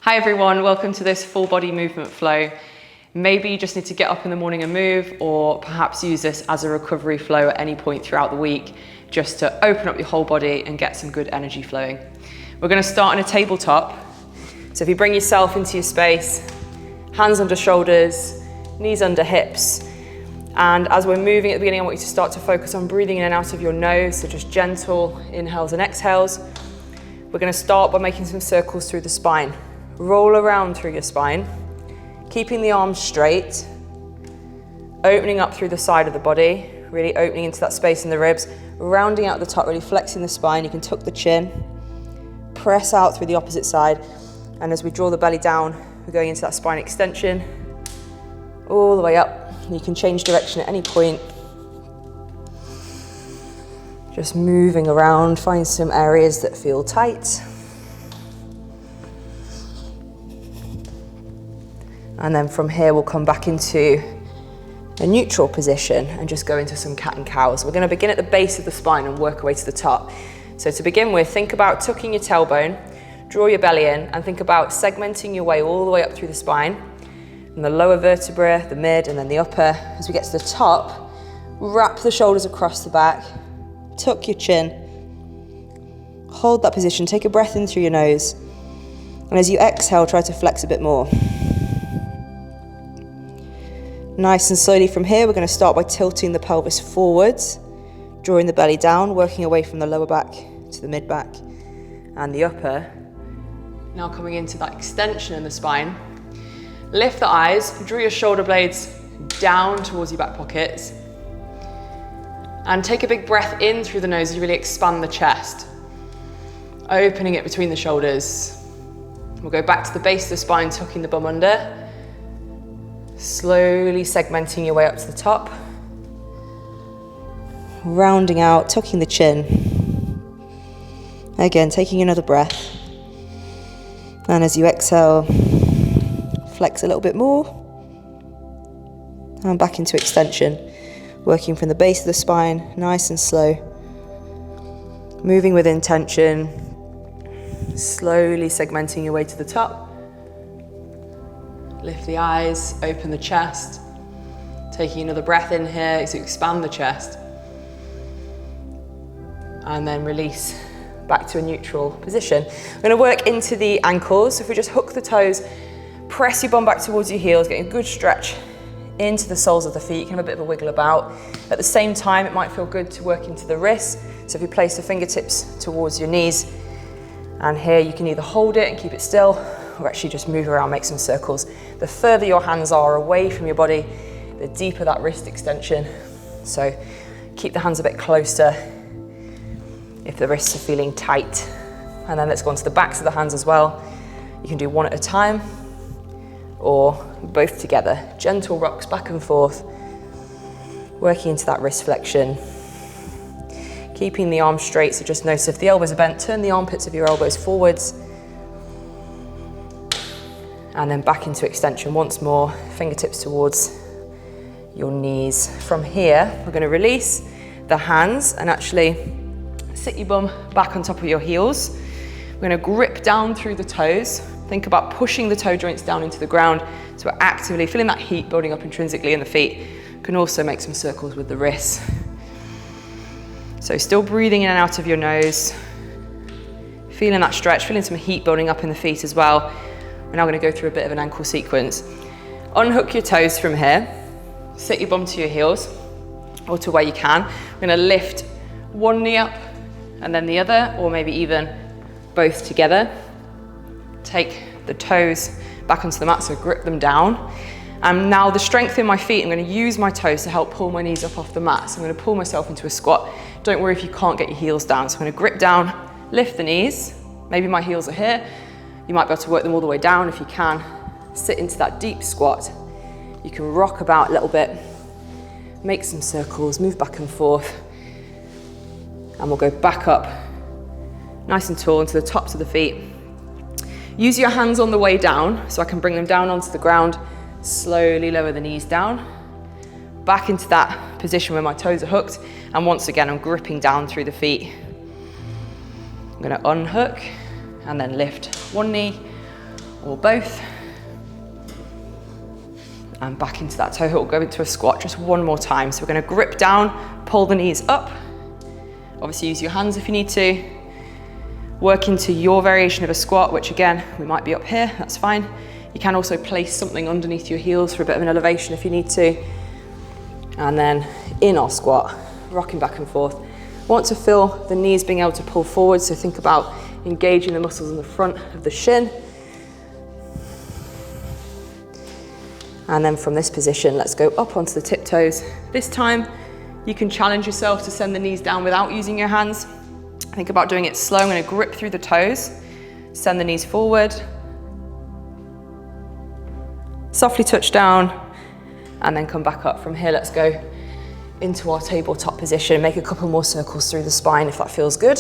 Hi everyone, welcome to this full body movement flow. Maybe you just need to get up in the morning and move, or perhaps use this as a recovery flow at any point throughout the week, just to open up your whole body and get some good energy flowing. We're going to start on a tabletop. So if you bring yourself into your space, hands under shoulders, knees under hips, and as we're moving at the beginning, I want you to start to focus on breathing in and out of your nose, so just gentle inhales and exhales. We're going to start by making some circles through the spine. Roll around through your spine, keeping the arms straight, opening up through the side of the body, really opening into that space in the ribs, rounding out the top, really flexing the spine. You can tuck the chin, press out through the opposite side, and as we draw the belly down, we're going into that spine extension, all the way up. You can change direction at any point. Just moving around, find some areas that feel tight. And then from here, we'll come back into a neutral position and just go into some cat and cows. We're going to begin at the base of the spine and work our way to the top. So to begin with, think about tucking your tailbone, draw your belly in, and think about segmenting your way all the way up through the spine. And the lower vertebra, the mid, and then the upper. As we get to the top, wrap the shoulders across the back, tuck your chin, hold that position, take a breath in through your nose. And as you exhale, try to flex a bit more. Nice and slowly from here, we're going to start by tilting the pelvis forwards, drawing the belly down, working away from the lower back to the mid back and the upper. Now coming into that extension in the spine. Lift the eyes, draw your shoulder blades down towards your back pockets. And take a big breath in through the nose as you really expand the chest. Opening it between the shoulders. We'll go back to the base of the spine, tucking the bum under. Slowly segmenting your way up to the top. Rounding out, tucking the chin. Again, taking another breath. And as you exhale, flex a little bit more. And back into extension. Working from the base of the spine, nice and slow. Moving with intention. Slowly segmenting your way to the top. Lift the eyes, open the chest. Taking another breath in here to expand the chest. And then release back to a neutral position. We're going to work into the ankles. So if we just hook the toes, press your bum back towards your heels, getting a good stretch into the soles of the feet. You can have a bit of a wiggle about. At the same time, it might feel good to work into the wrists. So if you place the fingertips towards your knees, and here you can either hold it and keep it still, or actually just move around, make some circles. The further your hands are away from your body, the deeper that wrist extension. So keep the hands a bit closer if the wrists are feeling tight. And then let's go on to the backs of the hands as well. You can do one at a time or both together. Gentle rocks back and forth, working into that wrist flexion. Keeping the arms straight, so just notice if the elbows are bent, turn the armpits of your elbows forwards. And then back into extension once more, fingertips towards your knees. From here, we're going to release the hands and actually sit your bum back on top of your heels. We're going to grip down through the toes. Think about pushing the toe joints down into the ground. So we're actively feeling that heat building up intrinsically in the feet. You can also make some circles with the wrists. So still breathing in and out of your nose. Feeling that stretch, feeling some heat building up in the feet as well. We're now going to go through a bit of an ankle sequence. Unhook your toes from here. Sit your bum to your heels, or to where you can. We're going to lift one knee up and then the other, or maybe even both together. Take the toes back onto the mat, so grip them down. And now the strength in my feet, I'm going to use my toes to help pull my knees up off the mat. So I'm going to pull myself into a squat. Don't worry if you can't get your heels down. So I'm going to grip down, lift the knees. Maybe my heels are here. You might be able to work them all the way down if you can. Sit into that deep squat. You can rock about a little bit, make some circles, move back and forth. And we'll go back up, nice and tall, into the tops of the feet. Use your hands on the way down, so I can bring them down onto the ground. Slowly lower the knees down. Back into that position where my toes are hooked. And once again, I'm gripping down through the feet. I'm going to unhook and then lift one knee, or both. And back into that toe hook. We'll go into a squat just one more time. So we're going to grip down, pull the knees up. Obviously use your hands if you need to. Work into your variation of a squat, which again, we might be up here, that's fine. You can also place something underneath your heels for a bit of an elevation if you need to. And then in our squat, rocking back and forth. Want to feel the knees being able to pull forward, so think about engaging the muscles in the front of the shin. And then from this position, let's go up onto the tiptoes. This time, you can challenge yourself to send the knees down without using your hands. Think about doing it slow. I'm going to grip through the toes, send the knees forward, softly touch down, and then come back up. From here, let's go into our tabletop position. Make a couple more circles through the spine if that feels good.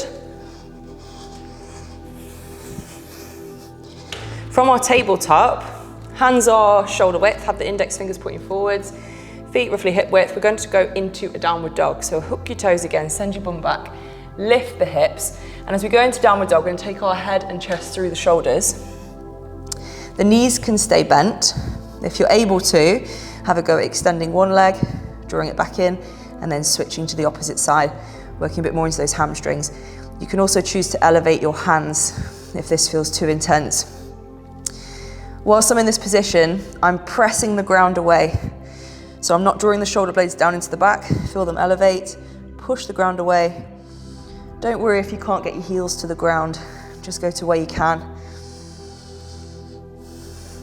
From our tabletop, hands are shoulder width, have the index fingers pointing forwards, feet roughly hip width. We're going to go into a downward dog. So hook your toes again, send your bum back, lift the hips. And as we go into downward dog, we're going to take our head and chest through the shoulders. The knees can stay bent. If you're able to, have a go at extending one leg, drawing it back in, and then switching to the opposite side, working a bit more into those hamstrings. You can also choose to elevate your hands if this feels too intense. Whilst I'm in this position, I'm pressing the ground away. So I'm not drawing the shoulder blades down into the back, feel them elevate, push the ground away. Don't worry if you can't get your heels to the ground, just go to where you can.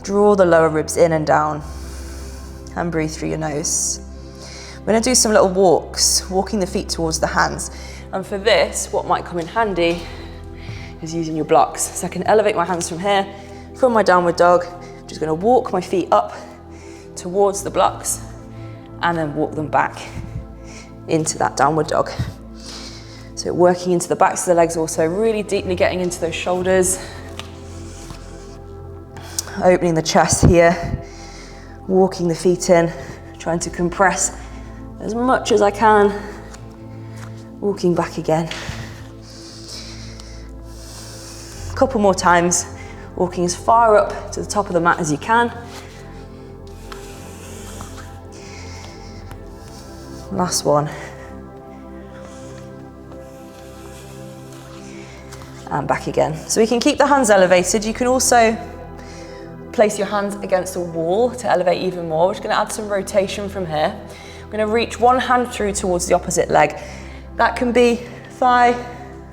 Draw the lower ribs in and down and breathe through your nose. We're going to do some little walks, walking the feet towards the hands. And for this, what might come in handy is using your blocks. So I can elevate my hands from here, from my downward dog. I'm just going to walk my feet up towards the blocks and then walk them back into that downward dog. So working into the backs of the legs also, really deeply getting into those shoulders. Opening the chest here, walking the feet in, trying to compress as much as I can, walking back again. A couple more times, walking as far up to the top of the mat as you can. Last one. And back again. So we can keep the hands elevated. You can also place your hands against a wall to elevate even more. We're just going to add some rotation from here. I'm going to reach one hand through towards the opposite leg. That can be thigh,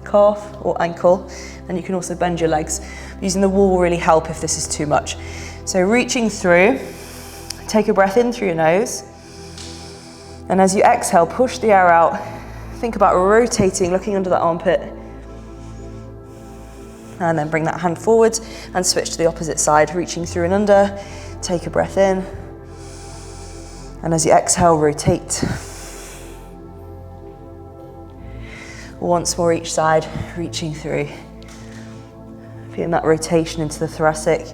calf, or ankle. And you can also bend your legs. Using the wall will really help if this is too much. So reaching through, take a breath in through your nose. And as you exhale, push the air out. Think about rotating, looking under that armpit. And then bring that hand forward and switch to the opposite side, reaching through and under. Take a breath in. And as you exhale, rotate. Once more each side, reaching through. Feeling that rotation into the thoracic.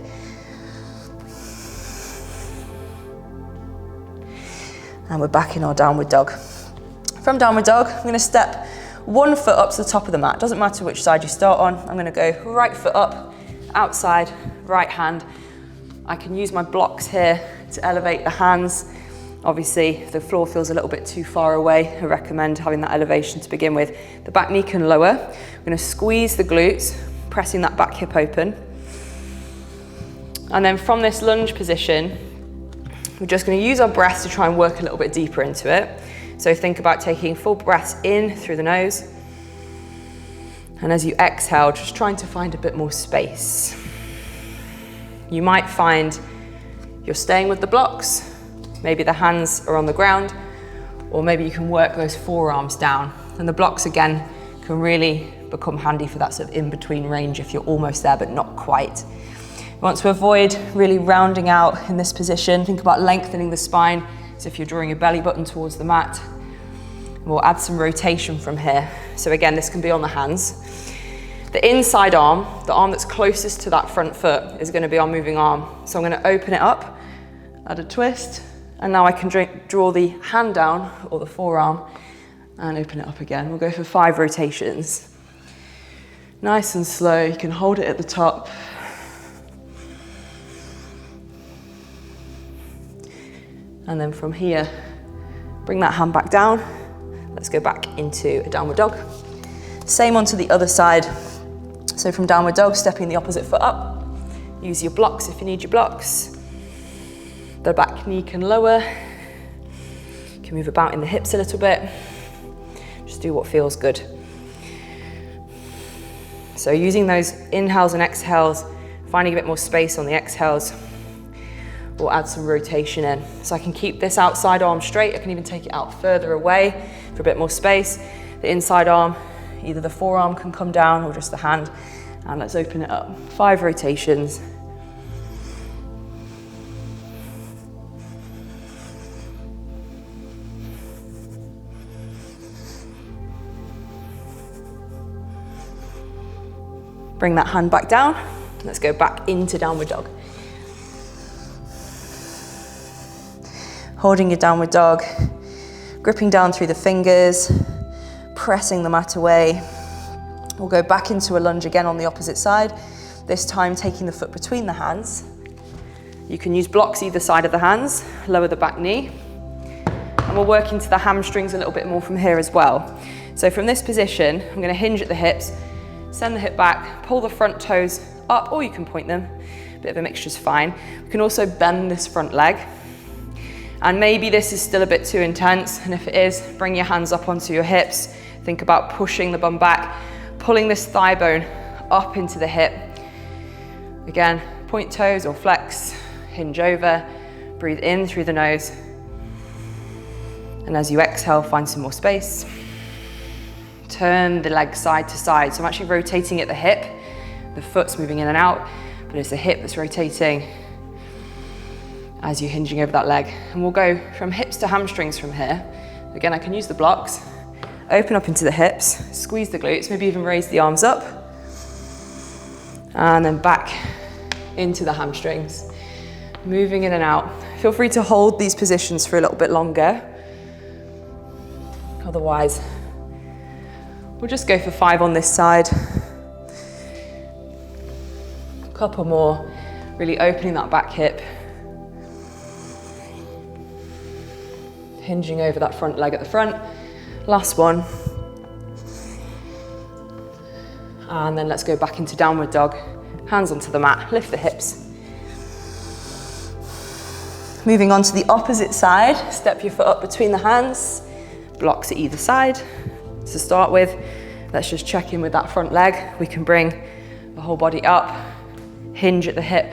And we're back in our downward dog. From downward dog, I'm going to step one foot up to the top of the mat. Doesn't matter which side you start on. I'm going to go right foot up, outside, right hand. I can use my blocks here to elevate the hands. Obviously, if the floor feels a little bit too far away, I recommend having that elevation to begin with. The back knee can lower. I'm going to squeeze the glutes, pressing that back hip open. And then from this lunge position, we're just going to use our breath to try and work a little bit deeper into it. So think about taking full breaths in through the nose. And as you exhale, just trying to find a bit more space. You might find you're staying with the blocks. Maybe the hands are on the ground, or maybe you can work those forearms down. And the blocks, again, can really become handy for that sort of in-between range if you're almost there, but not quite. You want to avoid really rounding out in this position. Think about lengthening the spine. So if you're drawing your belly button towards the mat, we'll add some rotation from here. So again, this can be on the hands. The inside arm, the arm that's closest to that front foot, is going to be our moving arm. So I'm going to open it up, add a twist, and now I can draw the hand down, or the forearm, and open it up again. We'll go for 5 rotations. Nice and slow, you can hold it at the top. And then from here, bring that hand back down. Let's go back into a downward dog. Same onto the other side. So from downward dog, stepping the opposite foot up. Use your blocks if you need your blocks. The back knee can lower. You can move about in the hips a little bit. Just do what feels good. So using those inhales and exhales, finding a bit more space on the exhales, will add some rotation in. So I can keep this outside arm straight. I can even take it out further away for a bit more space. The inside arm, either the forearm can come down or just the hand. And let's open it up. 5 rotations. Bring that hand back down. Let's go back into downward dog. Holding your downward dog, gripping down through the fingers, pressing the mat away. We'll go back into a lunge again on the opposite side, this time taking the foot between the hands. You can use blocks either side of the hands, lower the back knee, and we'll work into the hamstrings a little bit more from here as well. So from this position, I'm going to hinge at the hips, send the hip back, pull the front toes up, or you can point them. A bit of a mixture is fine. We can also bend this front leg. And maybe this is still a bit too intense, and if it is, bring your hands up onto your hips. Think about pushing the bum back, pulling this thigh bone up into the hip. Again, point toes or flex, hinge over, breathe in through the nose. And as you exhale, find some more space. Turn the leg side to side. So I'm actually rotating at the hip. The foot's moving in and out, but it's the hip that's rotating as you're hinging over that leg. And we'll go from hips to hamstrings from here. Again, I can use the blocks. Open up into the hips, squeeze the glutes, maybe even raise the arms up. And then back into the hamstrings. Moving in and out. Feel free to hold these positions for a little bit longer. Otherwise, we'll just go for 5 on this side. A couple more, really opening that back hip. Hinging over that front leg at the front. Last one. And then let's go back into downward dog. Hands onto the mat, lift the hips. Moving on to the opposite side, step your foot up between the hands, blocks at either side. To start with, let's just check in with that front leg. We can bring the whole body up, hinge at the hip,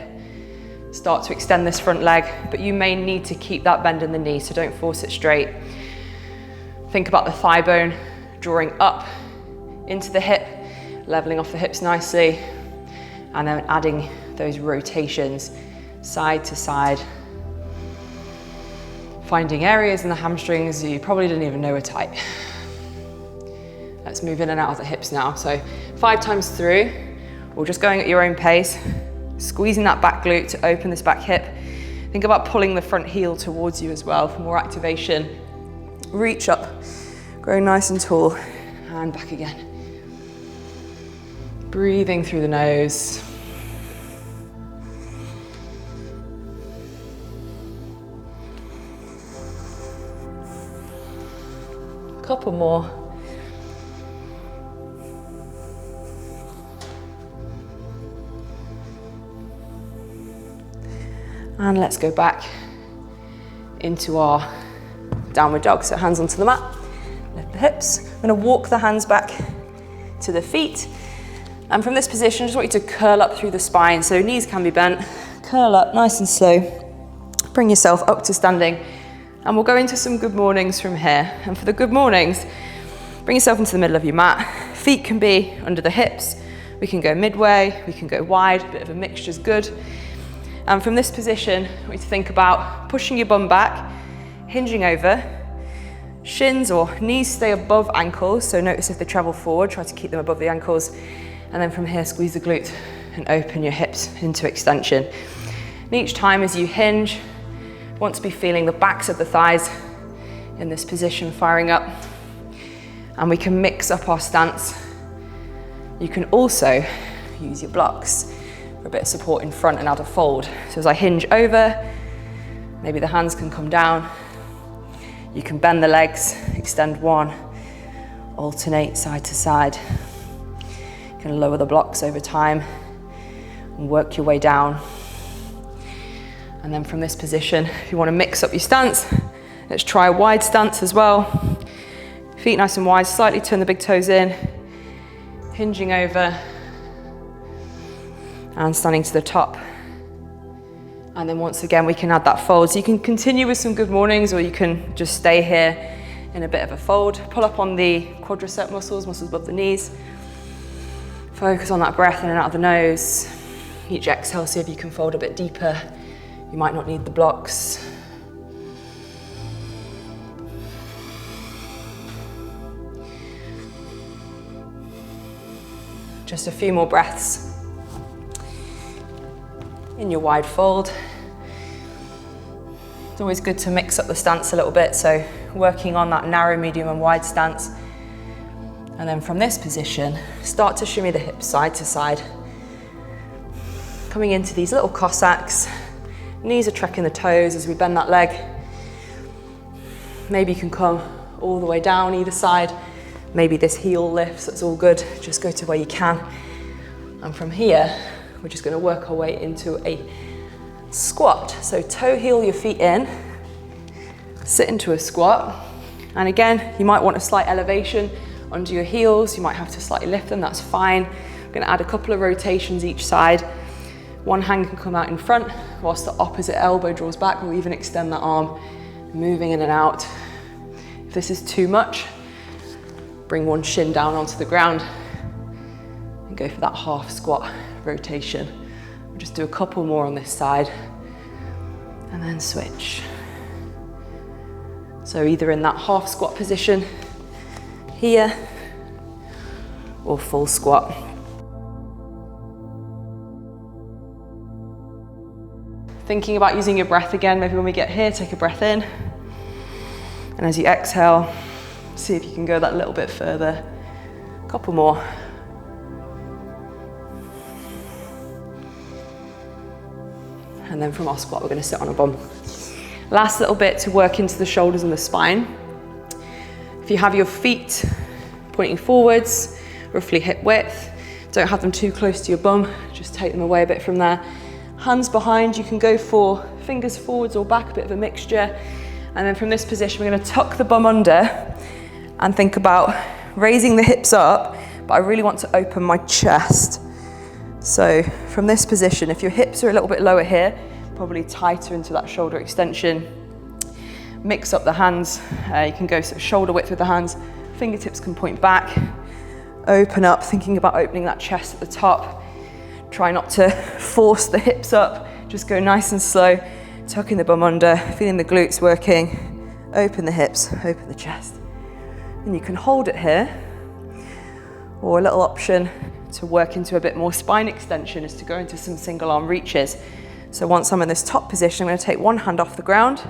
start to extend this front leg, but you may need to keep that bend in the knee, so don't force it straight. Think about the thigh bone drawing up into the hip, leveling off the hips nicely, and then adding those rotations side to side. Finding areas in the hamstrings you probably didn't even know were tight. Let's move in and out of the hips now. So 5 times through, or just going at your own pace, squeezing that back glute to open this back hip. Think about pulling the front heel towards you as well for more activation. Reach up, grow nice and tall, and back again. Breathing through the nose. Couple more. And let's go back into our downward dog. So hands onto the mat, lift the hips. I'm gonna walk the hands back to the feet. And from this position, I just want you to curl up through the spine. So knees can be bent, curl up nice and slow. Bring yourself up to standing. And we'll go into some good mornings from here. And for the good mornings, bring yourself into the middle of your mat. Feet can be under the hips. We can go midway, we can go wide, a bit of a mixture is good. And from this position, I want you to think about pushing your bum back, hinging over. Shins or knees stay above ankles, so notice if they travel forward, try to keep them above the ankles. And then from here, squeeze the glute and open your hips into extension. And each time as you hinge, want to be feeling the backs of the thighs in this position firing up. And we can mix up our stance. You can also use your blocks for a bit of support in front and add a fold. So as I hinge over, Maybe the hands can come down. You can bend the legs, extend one, alternate side to side. You can lower the blocks over time and work your way down. And then from this position, if you want to mix up your stance, let's try a wide stance as well. Feet nice and wide, slightly turn the big toes in, hinging over and standing to the top. And then once again, we can add that fold. So you can continue with some good mornings, or you can just stay here in a bit of a fold. Pull up on the quadricep muscles above the knees. Focus on that breath in and out of the nose. Each exhale, see if you can fold a bit deeper. You might not need the blocks. Just a few more breaths in your wide fold. It's always good to mix up the stance a little bit, so working on that narrow, medium and wide stance. And then from this position, start to shimmy the hips side to side. Coming into these little Cossacks. Knees are tracking the toes as we bend that leg. Maybe you can come all the way down either side. Maybe this heel lifts, that's all good. Just go to where you can. And from here, we're just gonna work our way into a squat. So toe heel your feet in, sit into a squat. And again, you might want a slight elevation under your heels. You might have to slightly lift them, that's fine. I'm gonna add a couple of rotations each side. One hand can come out in front whilst the opposite elbow draws back, or even extend that arm, moving in and out. If this is too much, bring one shin down onto the ground and go for that half squat rotation. We'll just do a couple more on this side and then switch. So either in that half squat position here or full squat. Thinking about using your breath again, maybe when we get here, take a breath in. And as you exhale, see if you can go that little bit further. A couple more. And then from our squat, we're gonna sit on a bum. Last little bit to work into the shoulders and the spine. If you have your feet pointing forwards, roughly hip width, don't have them too close to your bum, just take them away a bit from there. Hands behind, you can go for fingers forwards or back, a bit of a mixture. And then from this position, we're gonna tuck the bum under and think about raising the hips up, but I really want to open my chest. So from this position, if your hips are a little bit lower here, probably tighter into that shoulder extension. Mix up the hands. You can go sort of shoulder width with the hands. Fingertips can point back. Open up, thinking about opening that chest at the top. Try not to force the hips up, just go nice and slow, tucking the bum under, feeling the glutes working, open the hips, open the chest. And you can hold it here, or a little option to work into a bit more spine extension is to go into some single arm reaches. So once I'm in this top position, I'm going to take one hand off the ground,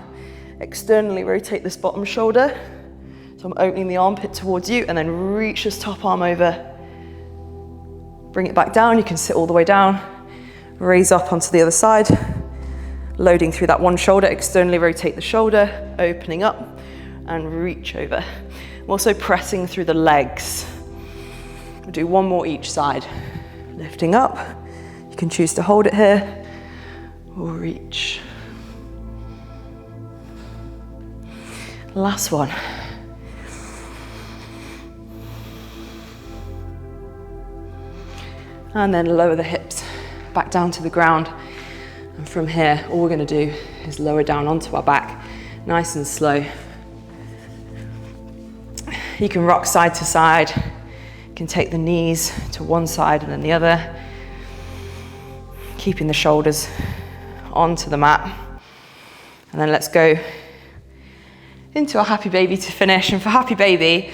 externally rotate this bottom shoulder, so I'm opening the armpit towards you, and then reach this top arm over. Bring it back down, you can sit all the way down, raise up onto the other side, loading through that one shoulder, externally rotate the shoulder, opening up and reach over. I'm also pressing through the legs. We'll do one more each side. Lifting up, you can choose to hold it here or reach. Last one. And then lower the hips back down to the ground. And from here, all we're going to do is lower down onto our back, nice and slow. You can rock side to side. You can take the knees to one side and then the other, keeping the shoulders onto the mat. And then let's go into our happy baby to finish. And for happy baby,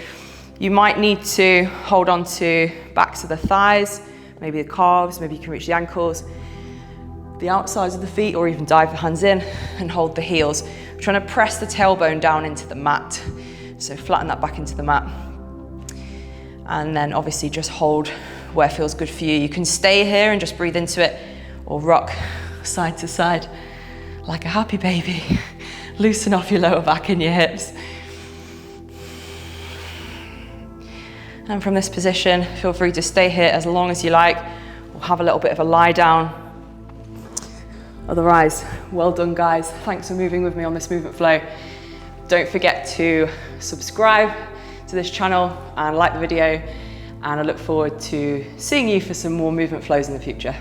you might need to hold on to backs of the thighs, maybe the calves, maybe you can reach the ankles, the outsides of the feet, or even dive the hands in and hold the heels. We're trying to press the tailbone down into the mat. So flatten that back into the mat. And then obviously just hold where feels good for you. You can stay here and just breathe into it, or rock side to side like a happy baby. loosen off your lower back and your hips. And from this position, feel free to stay here as long as you like, or have a little bit of a lie down. Otherwise, well done guys. Thanks for moving with me on this movement flow. Don't forget to subscribe to this channel and like the video, and I look forward to seeing you for some more movement flows in the future.